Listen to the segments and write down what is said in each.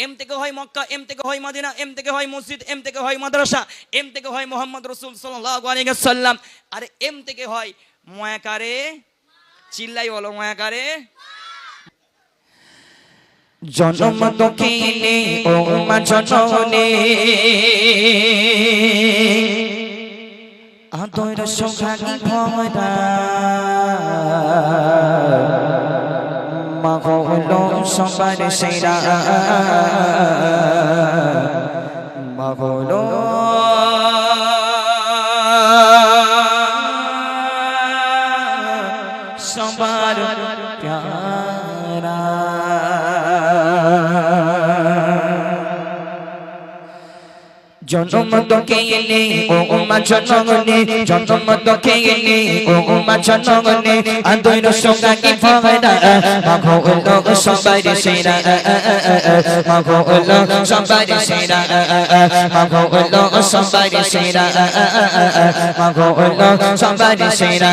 M থেকে হয় Mecca, M থেকে হয় মদিনা, এম থেকে হয় মসজিদ, এম থেকে হয় মাদ্রাসা, এম থেকে হয় মুহাম্মদ রাসূল সাল্লাল্লাহু আলাইহি ওয়াসাল্লাম, আর এম থেকে হয় ময়াকারে, চিল্লাই বলো ময়াকারে। জনম দক্ষিণে ও মা জননী আদর সোহাগী ভরা মা হলো সবার সেরা, মা হলো সবার প্যারা। জনম দক্ষিণে ও মা জননী, জনম দক্ষিণে ও মা জননী আদর সোহাগী ভরা মা হলো সবার সেরা, মা হলো সবার সেরা, মা হলো সবার সেরা, মা হলো সবার সেরা।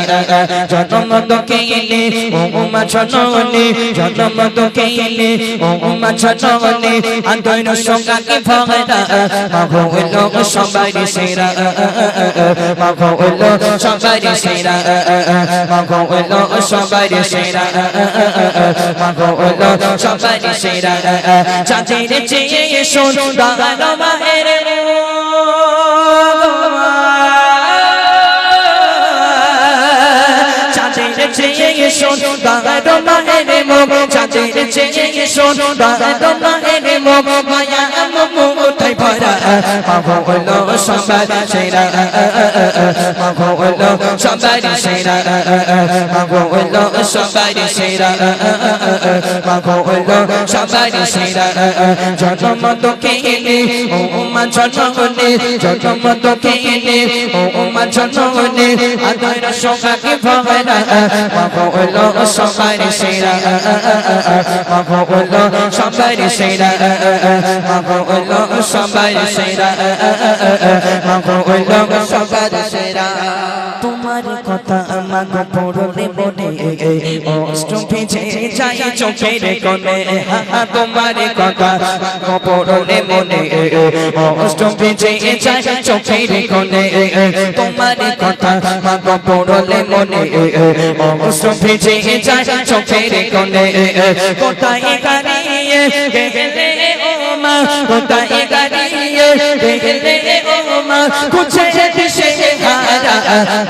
জনম দক্ষিণে ও মা জননী, জনম দক্ষিণে ও মা জননী আদর সোহাগী ভরা মা হলো সবার সেরা, মা হলো সবার সেরা, মা হলো সবার সেরা, মা হলো সবার সেরা। চাঁদের চেয়ে সুন্দর মায়ের চাঁদের চেয়ে সুন্দর মায়ের মুখ, চাঁদের চেয়ে সুন্দর মায়ের মুখ, মায়া মমতায় ভরা মা হলো সবার সেরা, মা হলো সবার সেরা, মা হলো সবার সেরা, মা হলো সবার সেরা। জনম দক্ষিণে ও মা জননী, জনম দক্ষিণে ও মা জননী আদর সোহাগী ভরা মা হলো সবার সেরা, মা হলো সবার সেরা, মা হলো সবার সেরা, মা হলো সবার সেরা। তোমার কথা আমাকে পড়লে মনে অষ্ট ভিজে যায় চোখের কোণে, তোমার কথা পড়লে মনে অষ্ট ভিজে যায় চোখের কোণে, তোমার কথা আমাকে পড়লে মনে অষ্ট ভিজে যায় চোখের কোণে। কোথায় দাঁড়িয়ে গেলে ও মা, কোথায় দাঁড়িয়ে গেলে ও মা, খুঁজে দিশে হারা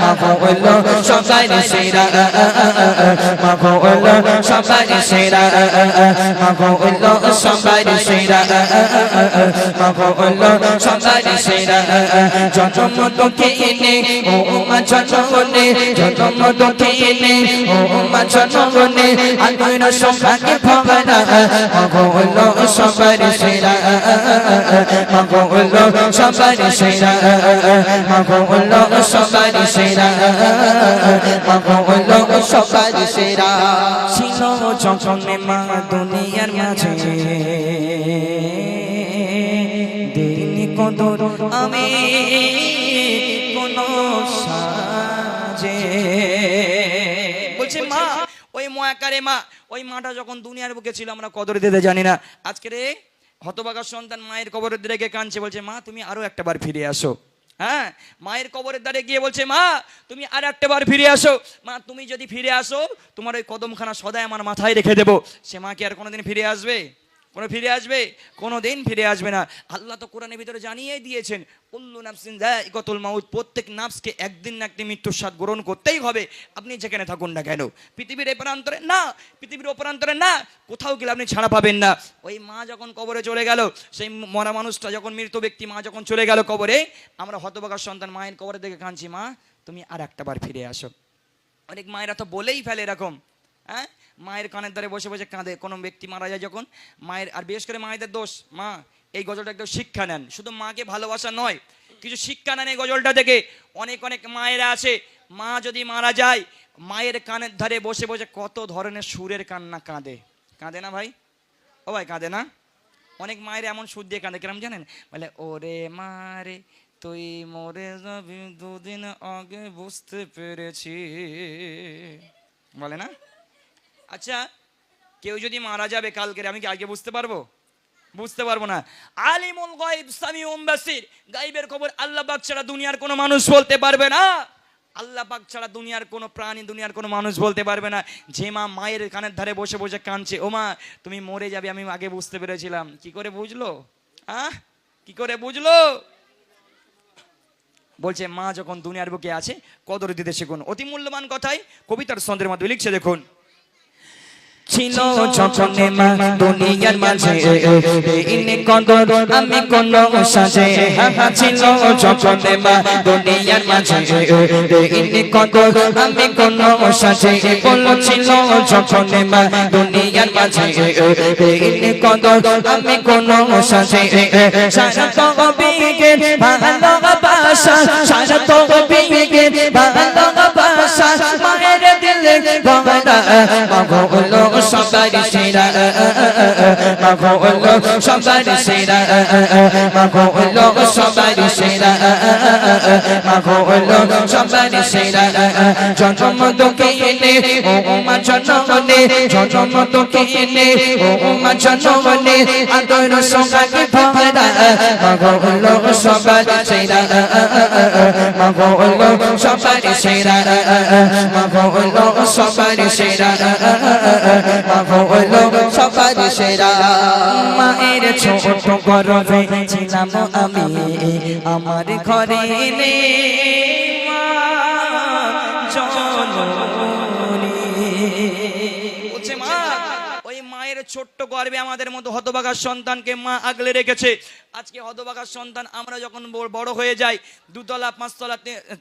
মা হলো সবার সেরা, মা হলো সবার সেরা, মা হলো সবার সেরা, মা হলো সবার সেরা। জনম দক্ষিণে ও মা জননী, জনম দক্ষিণে ও মা জননী আদর সোহাগী ভরা মা হলো সবার সেরা, মা হলো সবার সেরা, মা হলো সবার সেরা, মা হলো সবার সেরা। ছিল যখন মা দুনিয়ার মাঝে দিন কদর আমি কোন সাজে। বলছে মা ওই ময়াকারে মা, ওই মাটা যখন দুনিয়ার বুকে ছিল আমরা কদর দিতে জানি না। আজকে রে হতভাগা সন্তান মায়ের কবরের দিকে কাঁদছে, বলছে মা তুমি আরো একটা বার ফিরে আসো। হ্যাঁ, মায়ের কবরের দ্বারে গিয়ে বলছে মা তুমি আর একটা বার ফিরে আসো, মা তুমি যদি ফিরে আসো তোমার ওই কদমখানা সদাই আমার মাথায় রেখে দেবো। সে মা কি আর কোনোদিন ফিরে আসবে? ফিরে আসবে? কোনোদিন ফিরে আসবে না। আল্লাহ তো কোরআনের ভিতরে জানিয়েই দিয়েছেন কুল্লু নাফসিন যায়িকাতুল মাউত, প্রত্যেক নাফসকে একদিন না একদিন মৃত্যুর স্বাদ গ্রহণ করতেই হবে, আপনি যেখানে থাকুন না কেন। পৃথিবীর এপারান্তরে না, পৃথিবীর ওপারান্তরে না, কোথাও গেলে আপনি ছাড়া পাবেন না। ওই মা যখন কবরে চলে গেল, সেই মরা মানুষটা যখন মৃত ব্যক্তি মা যখন চলে গেল কবরে, আমরা হতভাগার সন্তান মায়ের কবরে দেখে কাঁদছি মা তুমি আর একটা বার ফিরে আসো। অনেক মায়েরা তো বলেই ফেলে এরকম, হ্যাঁ, মায়ের কানের ধারে বসে বসে কাঁদে কোনো ব্যক্তি মারা যায় যখন। মায়ের, আর বিশেষ করে মায়েদের দোষ, মা এই গজলটা একটু শিক্ষা নেন, শুধু মাকে ভালোবাসা নয়, কিছু শিক্ষা নেন এই গজলটা থেকে। অনেক অনেক মায়েরা আছে, মা যদি মারা যায় মায়ের কানের ধারে বসে বসে কত ধরনের সুরের কান্না কাঁদে। কাঁদে না ভাই? ও ভাই কাঁদে না? অনেক মায়ের এমন সুর দিয়ে কাঁদে, কেমন জানেন? বলে ওরে মারে তুই মরে যাবি দুদিন আগে বুঝতে পেরেছি, বলে না? আচ্ছা, কেউ যদি মারা যাবে কালকে, আমি কি আগে বুঝতে পারবো? বুঝতে পারবো না। আলিমুল গায়ব সামিউম বাসির, গায়বের খবর আল্লাহ পাক ছাড়া দুনিয়ার কোনো মানুষ বলতে পারবে না। আল্লাহ পাক ছাড়া দুনিয়ার কোনো প্রাণী, দুনিয়ার কোনো মানুষ বলতে পারবে না। যে মা মায়ের কানের ধারে বসে বসে কাঁদছে, ও মা তুমি মরে যাবে, আমি আগে বুঝতে পেরেছিলাম, কি করে বুঝলো? কি করে বুঝলো? বলছে মা যখন দুনিয়ার বুকে আছে কদর দিতে শিখুন। অতি মূল্যবান কথাই কবিতার ছন্দের মাধ্যমে লিখছে, দেখুন। ছিল যখনে মা দুনিয়ার মাঝে ইনি কদর আমি কোন সাজে, ছিল যখনে মা দুনিয়ার মাঝে ইনি কদর আমি কোন সাজে, বলছিল যখনে মা দুনিয়ার মাঝে ইনি কদর আমি কোন সাজে, সারা কবিকে ভালোবাসা, সারা কবিকে ভালোবাসা মায়ের দিলে গড়া মাগো সবার সেরা, মাগো সবার সেরা, মাগো সবার সেরা, মাগো সবার সেরা, জন্ম দুঃখিনে ও মা জন্মনে, জন্ম দুঃখিনে ও মা জন্মনে, আদর সোহাগে ভরা মাগো সবার সেরা, মাগো সবার সেরা, মাগো সবার সেরা, সবার সেরা। মায়ের ছোট গর্ভে ছিলাম আমি, আমার ঘরে এলে মা জননী। বলছে মা ওই মায়ের ছোট্ট গর্ভে আমাদের মতো হতভাগার সন্তানকে মা আগলে রেখেছে। আজকে হতভাগার সন্তান আমরা যখন বড় হয়ে যাই, 2 তলা 5 তলা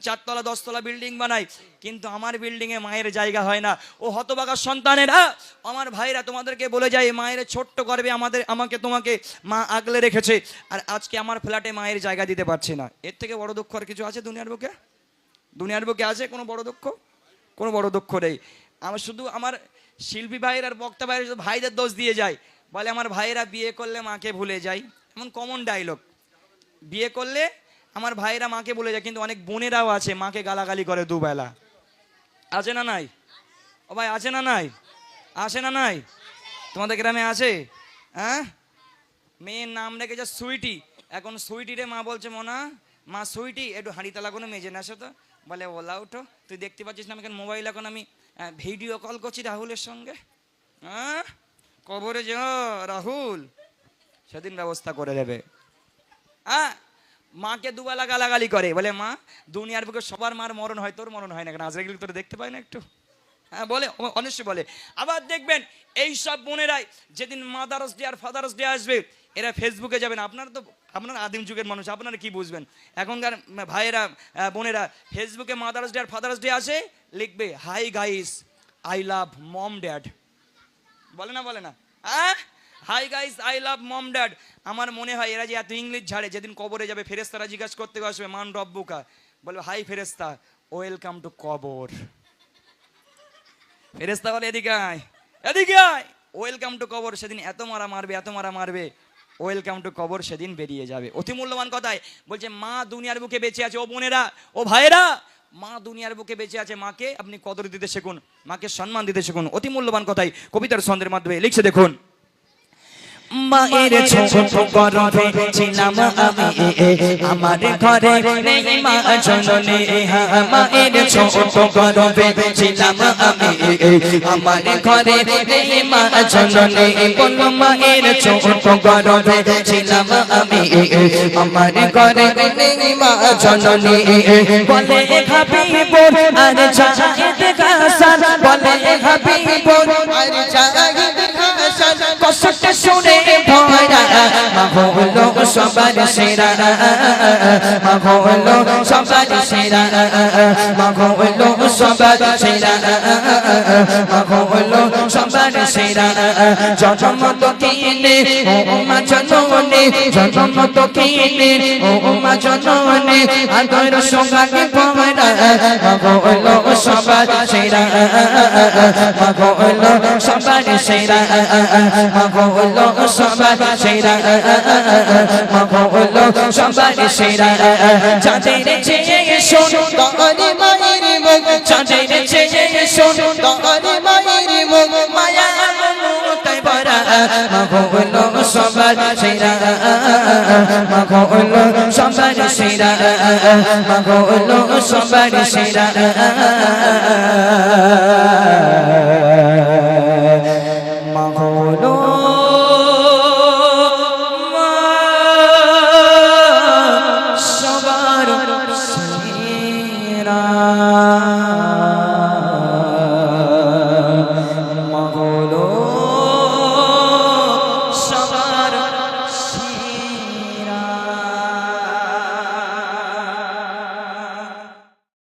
4 তলা 10 তলা বিল্ডিং বানাই, কিন্তু আমার বিল্ডিং এ মায়ের জায়গা হয় না। ও হতভাগার সন্তানেরা, আমার ভাইরা তোমাদেরকে বলে যায়, মায়ের ছোট্ট গর্ভে আমাকে তোমাকে মা আগলে রেখেছে, আর আজকে আমার ফ্ল্যাটে মায়ের জায়গা দিতে পারছি না। এর থেকে বড় দুঃখ আর কিছু আছে দুনিয়ার বুকে? দুনিয়ার বুকে আছে কোনো বড় দুঃখ? কোনো বড় দুঃখ নেই। আমার শুধু আমার শিল্পী ভাইয়ের আর বক্তা ভাইয়ের শুধু ভাইদের দোষ দিয়ে যায়, বলে আমার ভাইয়েরা বিয়ে করলে মাকে ভুলে যায়, এমন কমন ডায়লগ। বিয়ে করলে আমার ভাইয়েরা মাকে ভুলে যায়, কিন্তু অনেক বোনেরাও আছে মাকে গালাগালি করে দুবেলা। আছে না নাই? ও ভাই আছে না নাই? আসে না নাই? তোমাদের গ্রামে আছে? হ্যাঁ, মেয়ের নাম রেখেছে সুইটি। এখন সুইটি রে মা বলছে, মনা মা সুইটি একটু হাঁড়িতলা কোনো মেজে না আসো তো। বলে ওলা উঠো, তুই দেখতে পাচ্ছিস না এখন মোবাইল, এখন আমি ভিডিও কল করছি রাহুলের সঙ্গে। হ্যাঁ, কবরে যে রাহুল সেদিন ব্যবস্থা করে দেবে। হ্যাঁ, মাকে দুবেলা গালাগালি করে, বলে মা দুনিয়ার বুকে সবার মার মরণ হয়, তোর মরণ হয় না কেন? আজরাইল তোর দেখতে পাই না একটু? হ্যাঁ বলে, অবশ্যই বলে। আবার দেখবেন এই সব বোনেরাই যেদিন মাদার্স ডে আর ফাদার্স ডে আসবে, এরা ফেসবুকে যাবেন। আপনারা আদিম যুগের মানুষ, আপনারা কি বুঝবেন? এখনকার ভাইয়েরা বোনেরা ফেসবুকে মাদার্স ডে আর ফাদার্স ডে আসে, লিখবে hi guys I love mom dad. বলে না? বলে না? হ্যাঁ, hi guys I love mom dad. আমার মনে হয় এরা যে এত ইংলিশ ঝাড়ে, যেদিন কবরে যাবে ফেরেস্তারা জিজ্ঞাসা করতে আসবে মান রব্বুকা, বলবে হাই ফেরেস্তা ওয়েলকাম টু কবর। ফেরেস্তা বলে এদিকে আয়, এদিকে আয়, ওয়েলকাম টু কবর। সেদিন এত মারা মারবে, এত মারা মারবে, ওয়েলকাম টু কবর সেদিন বেরিয়ে যাবে। অতি মূল্যবান কথায় বলছে মা দুনিয়ার বুকে বেঁচে আছে। ও বোনেরা, ও ভাইয়েরা, মা দুনিয়ার বুকে বেঁচে আছে, মাকে আপনি কদর দিতে শিখুন, মাকে সম্মান দিতে শিখুন। অতি মূল্যবান কথাই কবিতার ছন্দের মাধ্যমে লিখছে, দেখুন। মায়ের ছোট গর্ভে ছিলাম আমি, আমার ঘরে নেই মা জননী। মায়ের ছোট গর্ভে ছিলাম আমি, আমার ঘরে নেই মা জননী। কোন মায়ের ছোট গর্ভে ছিলাম আমি, আমার ঘরে নেই মা জননী। বলে হাবিব আর জাহিদ হাসান, বলে হাবিব আর জাহিদ হাসান, কষ্ট শুনে ভরা মা হলো সবার সেরা, মা হলো সবার সেরা, মা হলো সবার সেরা, মা হলো সবার সেরা। জন্ম দুঃখিনে ও মা জননী, জন্ম দুঃখিনে ও মা জননী, আদর সোহাগে ভরা মা হলো সবার সেরা, মা হলো সবার সেরা, মা হলো সবার সেরা, মা হলো সবার সেরা। চাঁদের চেয়ে সুন্দর মায়ের মুখ, চাঁদের চেয়ে সুন্দর মায়ের মুখ, মায়া মমতায় ভরা মা হলো সবার সেরা মা গো হলো সবার সেরা মা গো হলো সবার সেরা